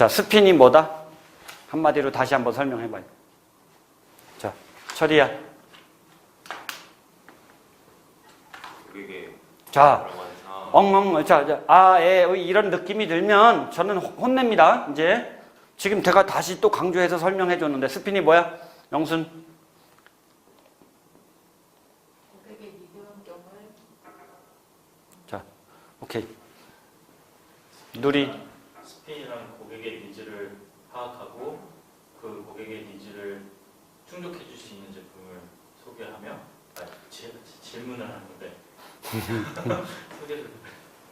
자, 스핀이 뭐다? 한마디로 다시 한번 설명해봐요. 자, 철이야. 자, 이런 느낌이 들면 저는 혼냅니다. 이제 지금 제가 다시 또 강조해서 설명해 줬는데 스핀이 뭐야? 영순. 고객의 미등경을. 자, 오케이. 누리. 스핀이란 고객의 니즈를 파악하고 그 고객의 니즈를 충족해 줄 수 있는 제품을 소개하며 질문을 하는 건데 소개를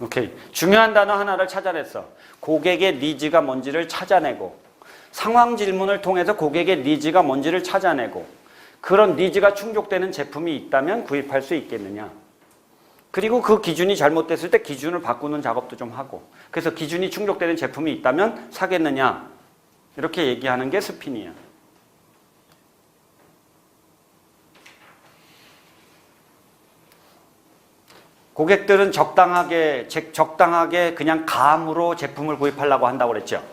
오케이. 중요한 단어 하나를 찾아냈어. 고객의 니즈가 뭔지를 찾아내고 상황 질문을 통해서 고객의 니즈가 뭔지를 찾아내고 그런 니즈가 충족되는 제품이 있다면 구입할 수 있겠느냐. 그리고 그 기준이 잘못됐을 때 기준을 바꾸는 작업도 좀 하고 그래서 기준이 충족되는 제품이 있다면 사겠느냐. 이렇게 얘기하는 게 스핀이야. 고객들은 적당하게 그냥 감으로 제품을 구입하려고 한다고 그랬죠.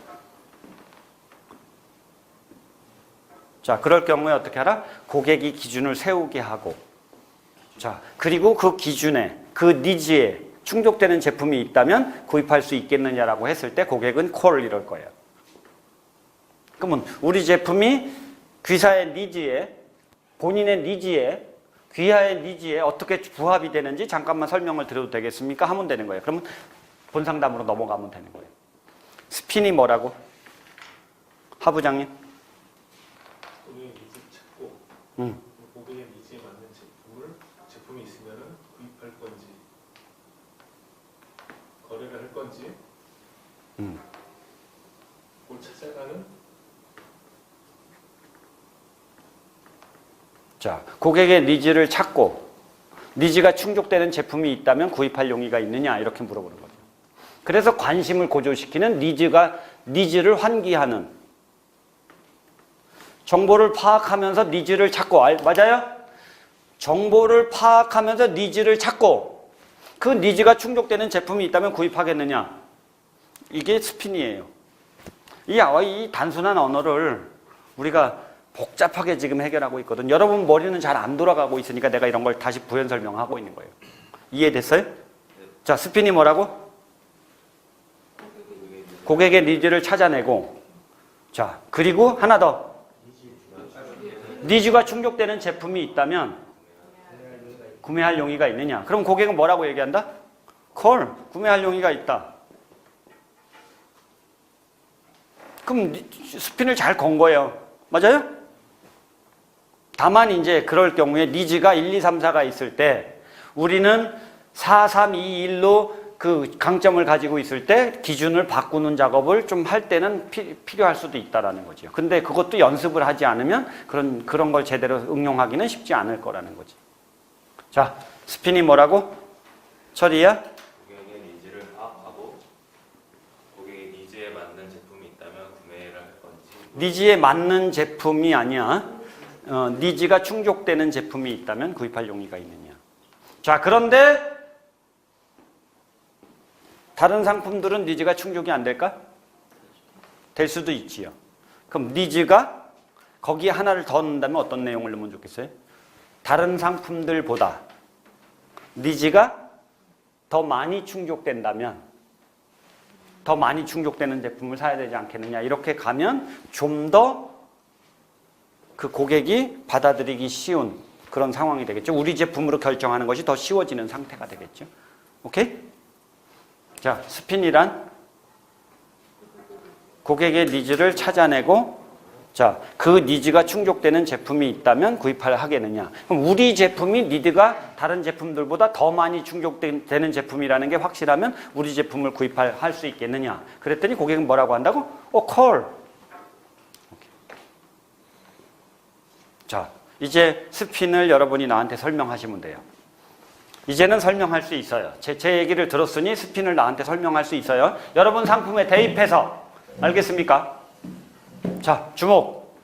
자, 그럴 경우에 어떻게 하라? 고객이 기준을 세우게 하고 자, 그리고 그 기준에 그 니즈에 충족되는 제품이 있다면 구입할 수 있겠느냐라고 했을 때 고객은 콜 이럴 거예요. 그러면 우리 제품이 귀사의 니즈에 본인의 니즈에 귀하의 니즈에 어떻게 부합이 되는지 잠깐만 설명을 드려도 되겠습니까? 하면 되는 거예요. 그러면 본상담으로 넘어가면 되는 거예요. 스핀이 뭐라고? 하 부장님. 고객의 니즈 찾고 고객의 니즈에 맞는 제품이 있으면 구입할 건지 거래를 할 건지 그걸 찾아가는. 자, 고객의 니즈를 찾고 니즈가 충족되는 제품이 있다면 구입할 용의가 있느냐 이렇게 물어보는 거죠. 그래서 관심을 고조시키는 니즈를 환기하는 정보를 파악하면서 니즈를 찾고 맞아요? 정보를 파악하면서 니즈를 찾고 그 니즈가 충족되는 제품이 있다면 구입하겠느냐. 이게 스핀이에요. 이 단순한 언어를 우리가 복잡하게 지금 해결하고 있거든. 여러분 머리는 잘 안 돌아가고 있으니까 내가 이런 걸 다시 부연 설명하고 있는 거예요. 이해됐어요? 자, 스핀이 뭐라고? 고객의 니즈를 찾아내고 자, 그리고 하나 더. 니즈가 충족되는 제품이 있다면 구매할 용의가 있느냐. 그럼 고객은 뭐라고 얘기한다? 콜, 구매할 용의가 있다. 그럼 스핀을 잘 건 거예요. 맞아요? 다만 이제 그럴 경우에 니즈가 1, 2, 3, 4가 있을 때 우리는 4, 3, 2, 1로 그 강점을 가지고 있을 때 기준을 바꾸는 작업을 좀 할 때는 필요할 수도 있다라는 거죠. 근데 그것도 연습을 하지 않으면 그런 걸 제대로 응용하기는 쉽지 않을 거라는 거지. 자, 스핀이 뭐라고? 철이야? 고객의 니즈를 파악하고 고객의 니즈에 맞는 제품이 있다면 구매를 할 건지 니즈에 맞는 제품이 아니야. 니즈가 충족되는 제품이 있다면 구입할 용의가 있느냐. 자, 그런데 다른 상품들은 니즈가 충족이 안 될까? 될 수도 있지요. 그럼 니즈가 거기에 하나를 더 넣는다면 어떤 내용을 넣으면 좋겠어요? 다른 상품들보다 니즈가 더 많이 충족된다면 더 많이 충족되는 제품을 사야 되지 않겠느냐. 이렇게 가면 좀 더 그 고객이 받아들이기 쉬운 그런 상황이 되겠죠. 우리 제품으로 결정하는 것이 더 쉬워지는 상태가 되겠죠. 오케이? 자, 스핀이란 고객의 니즈를 찾아내고 자, 그 니즈가 충족되는 제품이 있다면 구입을 하겠느냐. 그럼 우리 제품이 니드가 다른 제품들보다 더 많이 충족되는 제품이라는 게 확실하면 우리 제품을 구입할 수 있겠느냐. 그랬더니 고객은 뭐라고 한다고? 콜. 자, 이제 스핀을 여러분이 나한테 설명하시면 돼요. 이제는 설명할 수 있어요. 제 얘기를 들었으니 스핀을 나한테 설명할 수 있어요. 여러분 상품에 대입해서 알겠습니까? 자, 주목.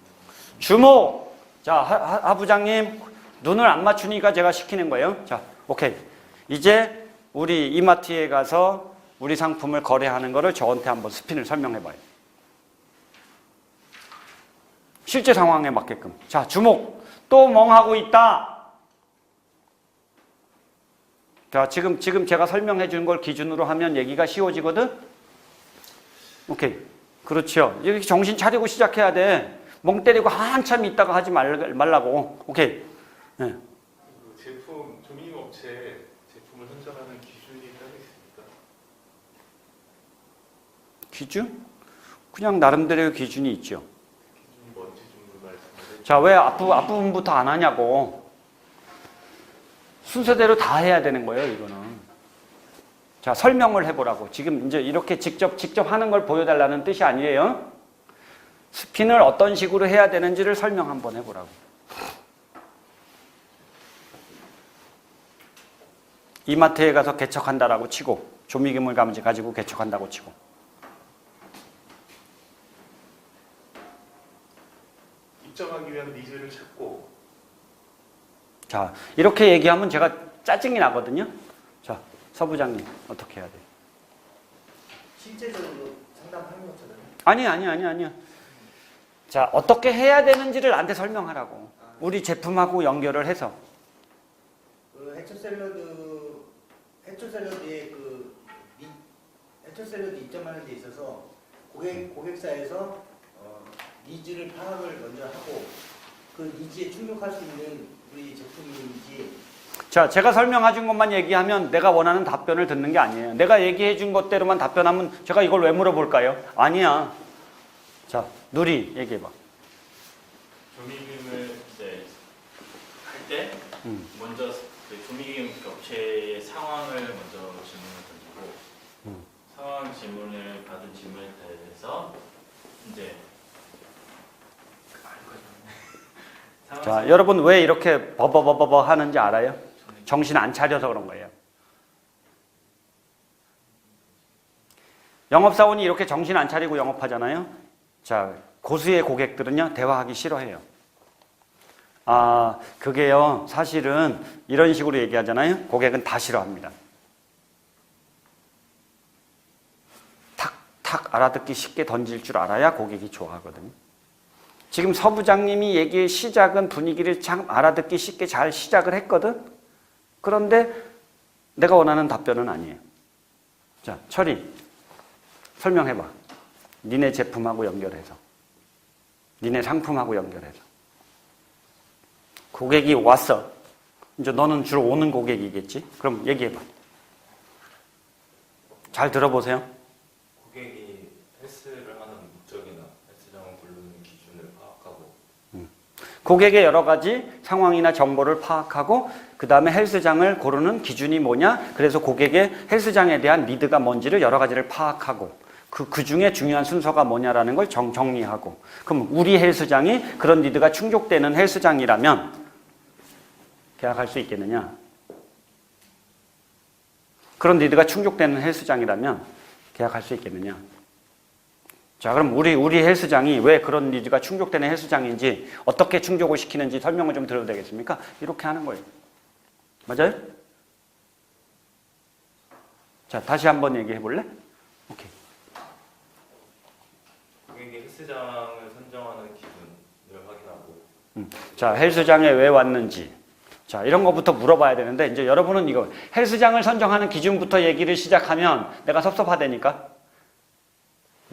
자, 하 부장님 눈을 안 맞추니까 제가 시키는 거예요. 자, 오케이. 이제 우리 이마트에 가서 우리 상품을 거래하는 거를 저한테 한번 스핀을 설명해 봐요. 실제 상황에 맞게끔. 자, 주목. 또 멍하고 있다. 자, 지금 제가 설명해 준 걸 기준으로 하면 얘기가 쉬워지거든? 오케이. 그렇죠. 이렇게 정신 차리고 시작해야 돼. 멍 때리고 한참 있다가 하지 말라고. 오케이. 네. 그 제품 조미김 업체 제품을 선정하는 기준이 따로 있습니까? 기준? 그냥 나름대로의 기준이 있죠. 기준이 뭔지 좀 말씀해. 자, 왜 앞부분부터 안 하냐고. 순서대로 다 해야 되는 거예요, 이거는. 자, 설명을 해보라고. 지금 이제 이렇게 직접 하는 걸 보여달라는 뜻이 아니에요. 스핀을 어떤 식으로 해야 되는지를 설명 한번 해보라고. 이마트에 가서 개척한다라고 치고, 조미김을 가지고 개척한다고 치고. 입점하기 위한 니즈를 찾고. 자, 이렇게 얘기하면 제가 짜증이 나거든요. 자, 서부장님, 어떻게 해야 돼요? 실제적으로 상담하는 것처럼. 아니요. 자, 어떻게 해야 되는지를 나한테 설명하라고. 우리 제품하고 연결을 해서. 그 해초 샐러드의 해초 샐러드 입점하는 데 있어서 고객사에서 니즈를 파악을 먼저 하고 그 니즈에 충족할 수 있는 우리 제품인지. 자, 제가 설명해 준 것만 얘기하면 내가 원하는 답변을 듣는 게 아니에요. 내가 얘기해 준 것대로만 답변하면 제가 이걸 왜 물어볼까요? 아니야. 자, 누리 얘기해봐. 조미김을 이제 할 때 먼저 그 조미김 업체의 상황을 먼저 질문을 던지고 상황 질문을 받은 질문에 대해서 이제 자, 여러분 왜 이렇게 버버버버버 하는지 알아요? 정신 안 차려서 그런 거예요. 영업사원이 이렇게 정신 안 차리고 영업하잖아요. 자, 고수의 고객들은요, 대화하기 싫어해요. 아, 그게요, 사실은 이런 식으로 얘기하잖아요. 고객은 다 싫어합니다. 탁탁 알아듣기 쉽게 던질 줄 알아야 고객이 좋아하거든요. 지금 서부장님이 얘기의 시작은 분위기를 참 알아듣기 쉽게 잘 시작을 했거든? 그런데 내가 원하는 답변은 아니에요. 자, 철이 설명해봐. 니네 제품하고 연결해서. 니네 상품하고 연결해서. 고객이 왔어. 이제 너는 주로 오는 고객이겠지? 그럼 얘기해봐. 잘 들어보세요. 고객이 헬스를 하는 목적이나 헬스장을 고르는 기준을 파악하고 고객의 여러 가지 상황이나 정보를 파악하고 그 다음에 헬스장을 고르는 기준이 뭐냐? 그래서 고객의 헬스장에 대한 니드가 뭔지를 여러 가지를 파악하고 그 중에 중요한 순서가 뭐냐라는 걸 정리하고 그럼 우리 헬스장이 그런 니드가 충족되는 헬스장이라면 계약할 수 있겠느냐? 그런 니드가 충족되는 헬스장이라면 계약할 수 있겠느냐? 자, 그럼 우리 헬스장이 왜 그런 니즈가 충족되는 헬스장인지 어떻게 충족을 시키는지 설명을 좀 드려도 되겠습니까? 이렇게 하는 거예요. 맞아요? 자, 다시 한번 얘기해 볼래? 오케이. 고객이 헬스장을 선정하는 기준을 확인하고 자, 헬스장에 왜 왔는지. 자, 이런 것부터 물어봐야 되는데 이제 여러분은 이거 헬스장을 선정하는 기준부터 얘기를 시작하면 내가 섭섭하다니까.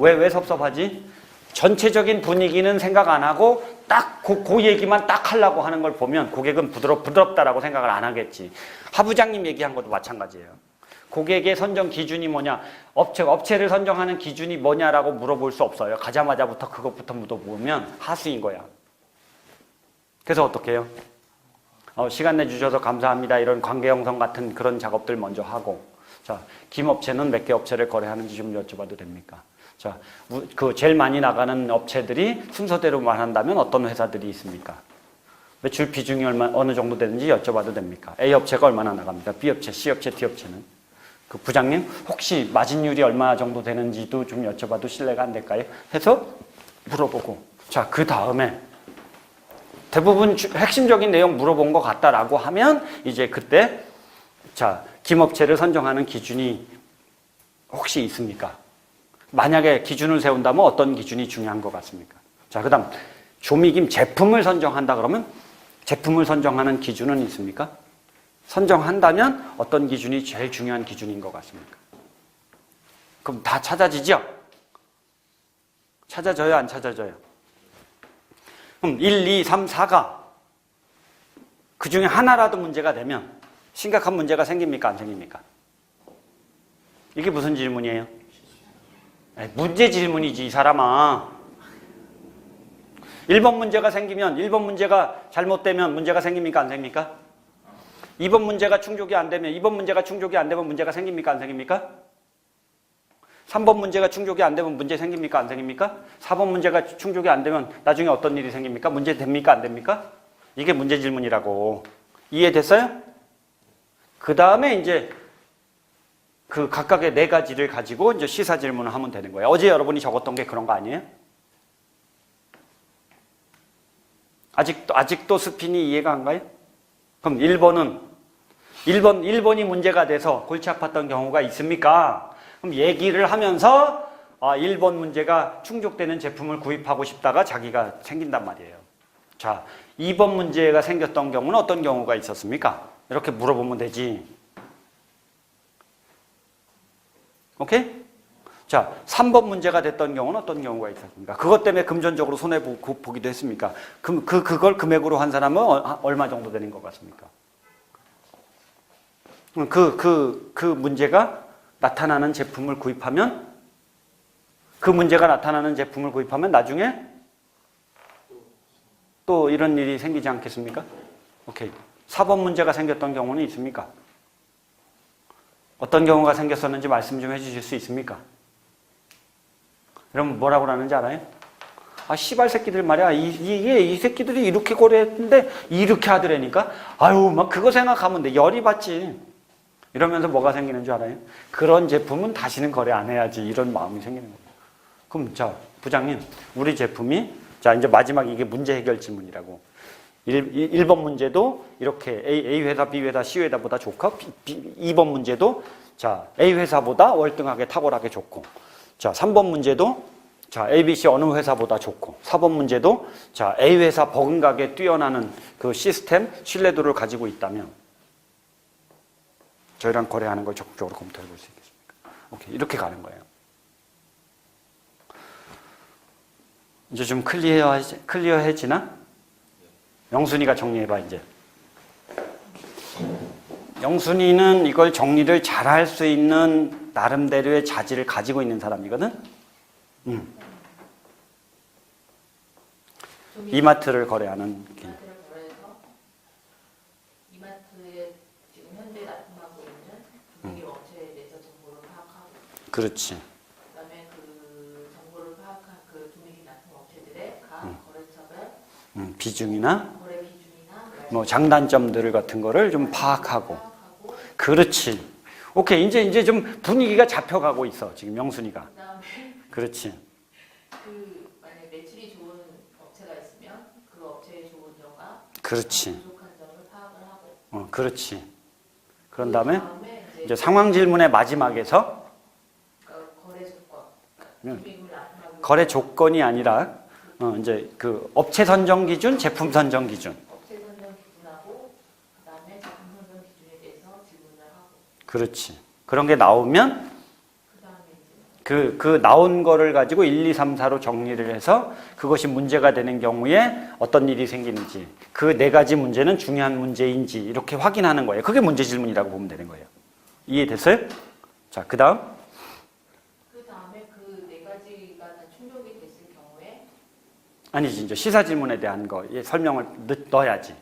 왜 섭섭하지? 전체적인 분위기는 생각 안 하고 딱 그 얘기만 딱 하려고 하는 걸 보면 고객은 부드럽다라고 생각을 안 하겠지. 하부장님 얘기한 것도 마찬가지예요. 고객의 선정 기준이 뭐냐, 업체를 선정하는 기준이 뭐냐라고 물어볼 수 없어요. 가자마자부터 그것부터 물어보면 하수인 거야. 그래서 어떻게 해요? 시간 내주셔서 감사합니다. 이런 관계 형성 같은 그런 작업들 먼저 하고. 자, 김업체는 몇 개 업체를 거래하는지 좀 여쭤봐도 됩니까? 자, 그 제일 많이 나가는 업체들이 순서대로만 한다면 어떤 회사들이 있습니까? 매출 비중이 어느 정도 되는지 여쭤봐도 됩니까? A 업체가 얼마나 나갑니까? B 업체, C 업체, D 업체는? 그 부장님, 혹시 마진율이 얼마 정도 되는지도 좀 여쭤봐도 실례가 안 될까요? 해서 물어보고. 자, 그 다음에 대부분 핵심적인 내용 물어본 것 같다라고 하면 이제 그때 자, 김업체를 선정하는 기준이 혹시 있습니까? 만약에 기준을 세운다면 어떤 기준이 중요한 것 같습니까? 자, 그 다음 조미김 제품을 선정한다 그러면 제품을 선정하는 기준은 있습니까? 선정한다면 어떤 기준이 제일 중요한 기준인 것 같습니까? 그럼 다 찾아지죠? 찾아져요, 안 찾아져요? 그럼 1, 2, 3, 4가 그 중에 하나라도 문제가 되면 심각한 문제가 생깁니까, 안 생깁니까? 이게 무슨 질문이에요? 문제 질문이지, 이 사람아. 1번 문제가 생기면 1번 문제가 잘못되면 문제가 생깁니까, 안 생깁니까? 2번 문제가 충족이 안 되면 2번 문제가 충족이 안 되면 문제가 생깁니까, 안 생깁니까? 3번 문제가 충족이 안 되면 문제 생깁니까, 안 생깁니까? 4번 문제가 충족이 안 되면 나중에 어떤 일이 생깁니까? 문제 됩니까, 안 됩니까? 이게 문제 질문이라고. 이해됐어요? 그 다음에 이제 그 각각의 4가지를 가지고 이제 시사 질문을 하면 되는 거예요. 어제 여러분이 적었던 게 그런 거 아니에요? 아직도 스핀이 이해가 안 가요? 그럼 1번이 문제가 돼서 골치 아팠던 경우가 있습니까? 그럼 얘기를 하면서 1번 문제가 충족되는 제품을 구입하고 싶다가 자기가 생긴단 말이에요. 자, 2번 문제가 생겼던 경우는 어떤 경우가 있었습니까? 이렇게 물어보면 되지. 오케이? 자, 3번 문제가 됐던 경우는 어떤 경우가 있었습니까? 그것 때문에 금전적으로 손해보기도 했습니까? 그걸 금액으로 한 사람은 얼마 정도 되는 것 같습니까? 그 문제가 나타나는 제품을 구입하면, 그 문제가 나타나는 제품을 구입하면 나중에 또 이런 일이 생기지 않겠습니까? 오케이. 4번 문제가 생겼던 경우는 있습니까? 어떤 경우가 생겼었는지 말씀 좀 해주실 수 있습니까? 여러분 뭐라고 하는지 알아요? 씨발 새끼들 말이야. 이 새끼들이 이렇게 거래했는데 이렇게 하더라니까. 아유, 막 그거 생각하면 돼. 열이 받지. 이러면서 뭐가 생기는 줄 알아요? 그런 제품은 다시는 거래 안 해야지. 이런 마음이 생기는 거예요. 그럼 자, 부장님, 우리 제품이 자, 이제 마지막 이게 문제 해결 질문이라고. 1번 문제도 이렇게 A 회사, B 회사, C 회사보다 좋고 2번 문제도 자, A 회사보다 월등하게 탁월하게 좋고 자, 3번 문제도 자, A, B, C 어느 회사보다 좋고 4번 문제도 자, A 회사 버금가게 뛰어나는 그 시스템 신뢰도를 가지고 있다면 저희랑 거래하는 걸 적극적으로 검토해 볼 수 있겠습니까? 오케이, 이렇게 가는 거예요. 이제 좀 클리어해지나? 영순이가 정리해봐, 이제. 영순이는 이걸 정리를 잘할 수 있는 나름대로의 자질을 가지고 있는 사람이거든? 이마트를 거래하는. 이마트를 거래해서 이마트에 지금 현재 납품하고 있는 조미김 업체에 대해서 정보를 파악하고 그렇지. 그다음에 그 정보를 파악한 그 조미김 납품 업체들의 각 거래처별 비중이나 거래 기준이나 뭐 장단점들 같은 거를 좀 파악하고. 그렇지. 오케이, 이제 좀 분위기가 잡혀가고 있어, 지금 영순이가. 그다음에 그렇지. 그 만약에 매출이 좋은 업체가 있으면 그 업체의 좋은 점과 그렇지. 부족한 점을 파악을 하고 그렇지. 그런 다음에 그다음에 이제 상황 질문의 마지막에서 거래 조건 조미김을 납품하고 거래 조건이 아니라 이제 그 업체 선정 기준, 제품 선정 기준. 업체 선정 기준하고 그다음에 제품 선정 기준에 대해서 질문을 하고 그렇지. 그런 게 나오면 그다음에 이제 그 나온 거를 가지고 1, 2, 3, 4로 정리를 해서 그것이 문제가 되는 경우에 어떤 일이 생기는지 그 4가지 문제는 중요한 문제인지 이렇게 확인하는 거예요. 그게 문제 질문이라고 보면 되는 거예요. 이해됐어요? 자, 그 다음에 그 4가지가 다 충족이 됐을 경우에 아니지, 이제 시사 질문에 대한 거 설명을 넣어야지.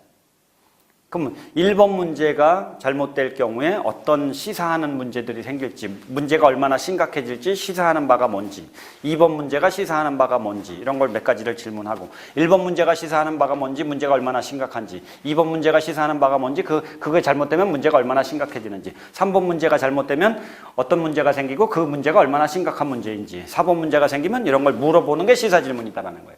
그러면 1번 문제가 잘못될 경우에 어떤 시사하는 문제들이 생길지, 문제가 얼마나 심각해질지 시사하는 바가 뭔지, 2번 문제가 시사하는 바가 뭔지 이런 걸 몇 가지를 질문하고 1번 문제가 시사하는 바가 뭔지, 문제가 얼마나 심각한지, 2번 문제가 시사하는 바가 뭔지, 그게 잘못되면 문제가 얼마나 심각해지는지, 3번 문제가 잘못되면 어떤 문제가 생기고 그 문제가 얼마나 심각한 문제인지, 4번 문제가 생기면 이런 걸 물어보는 게 시사 질문이다라는 거예요.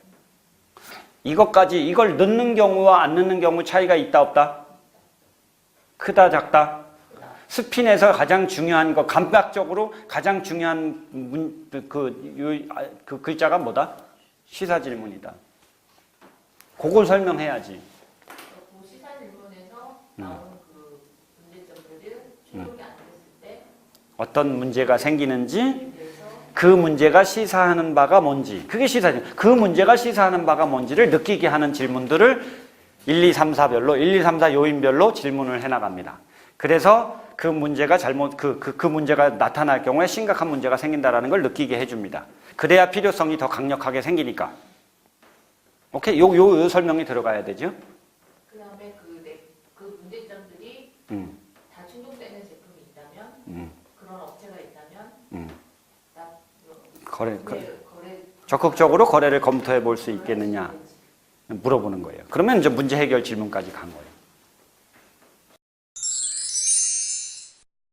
이걸 넣는 경우와 안 넣는 경우 차이가 있다 없다? 크다 작다? 스핀에서 가장 중요한 거, 감각적으로 가장 중요한 그 글자가 뭐다? 시사 질문이다. 그걸 설명해야지. 그 시사 질문에서 나온 그 문제점들은 충족이 안 됐을 때 어떤 문제가 생기는지, 그래서 그 문제가 시사하는 바가 뭔지, 그게 시사죠. 그 문제가 시사하는 바가 뭔지를 느끼게 하는 질문들을 1, 2, 3, 4별로, 1, 2, 3, 4 요인별로 질문을 해나갑니다. 그래서 그 문제가 그 문제가 나타날 경우에 심각한 문제가 생긴다라는 걸 느끼게 해줍니다. 그래야 필요성이 더 강력하게 생기니까. 오케이? 요 설명이 들어가야 되죠? 그다음에 그 문제점들이 다 충족되는 제품이 있다면 그런 업체가 있다면 거래 적극적으로 거래를 검토해 볼 수 있겠느냐 물어보는 거예요. 그러면 이제 문제 해결 질문까지 간 거예요.